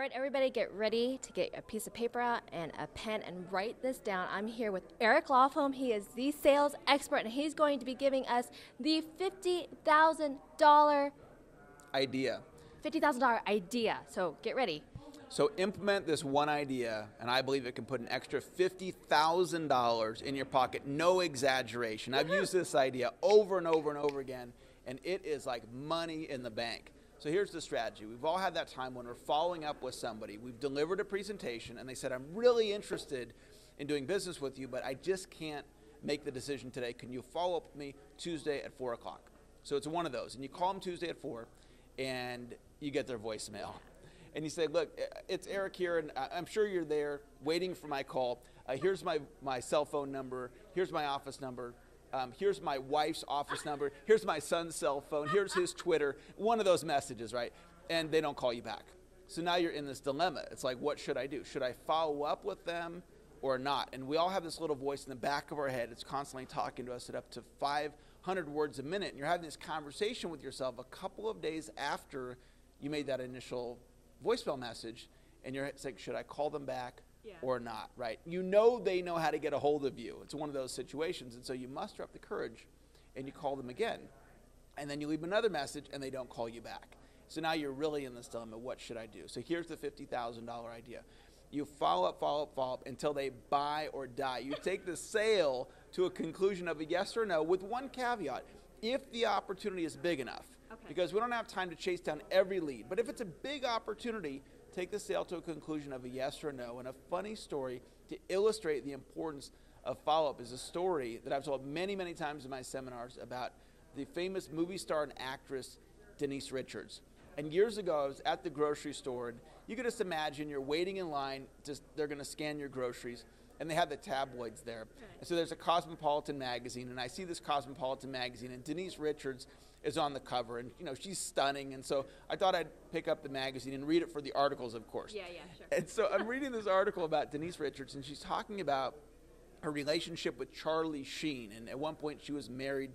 right, everybody get ready to get a piece of paper out and a pen and write this down. I'm here with Eric Lofholm. He is the sales expert, and he's going to be giving us the $50,000 idea. idea. So get ready. So implement this one idea, and I believe it can put an extra $50,000 in your pocket. No exaggeration. I've used this idea over and over and over again, and it is like money in the bank. So here's the strategy. We've all had that time when we're following up with somebody. We've delivered a presentation, and they said, I'm really interested in doing business with you, but I just can't make the decision today. Can you follow up with me Tuesday at 4 o'clock? So it's one of those. And you call them Tuesday at 4, and you get their voicemail. And you say, look, it's Eric here, and I'm sure you're there waiting for my call. Here's my cell phone number. Here's my office number. Here's my wife's office number. Here's my son's cell phone. Here's his Twitter. One of those messages, right? And they don't call you back. So now you're in this dilemma. It's like, what should I do? Should I follow up with them or not? And we all have this little voice in the back of our head. It's constantly talking to us at up to 500 words a minute. And you're having this conversation with yourself a couple of days after you made that initial voicemail message. And you're saying, should I call them back? Or not, right? You know they know how to get a hold of you. It's one of those situations. And so you muster up the courage and you call them again. And then you leave another message and they don't call you back. So now you're really in this dilemma. What should I do? So here's the $50,000 idea. You follow up until they buy or die. You take the sale to a conclusion of a yes or no with one caveat. If the opportunity is big enough, because we don't have time to chase down every lead. But if it's a big opportunity, take the sale to a conclusion of a yes or no. And a funny story to illustrate the importance of follow-up is a story that I've told many, many times in my seminars about the famous movie star and actress Denise Richards. And years ago, I was at the grocery store, and you could just imagine you're waiting in line, they're going to scan your groceries, and they have the tabloids there. And so there's a Cosmopolitan magazine, and I see this Cosmopolitan magazine, and Denise Richards is on the cover, and she's stunning, and so I thought I'd pick up the magazine and read it for the articles, of course. Yeah, sure. And so I'm reading this article about Denise Richards, and she's talking about her relationship with Charlie Sheen, and at one point she was married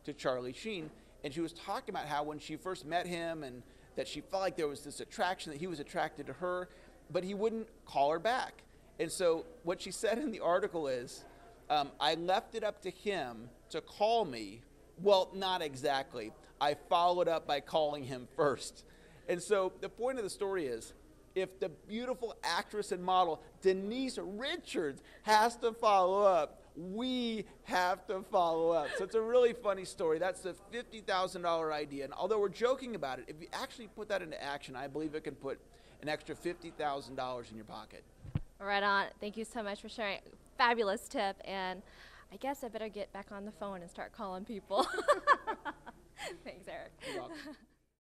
to Charlie Sheen, and she was talking about how when she first met him and that she felt like there was this attraction, that he was attracted to her, but he wouldn't call her back. And so what she said in the article is, I left it up to him to call me. Well, not exactly. I followed up by calling him first. And so the point of the story is, if the beautiful actress and model Denise Richards has to follow up, we have to follow up. So it's a really funny story. That's the $50,000 idea. And although we're joking about it, if you actually put that into action, I believe it can put an extra $50,000 in your pocket. Right on. Thank you so much for sharing. Fabulous tip. And I guess I better get back on the phone and start calling people. Thanks, Eric. You're welcome.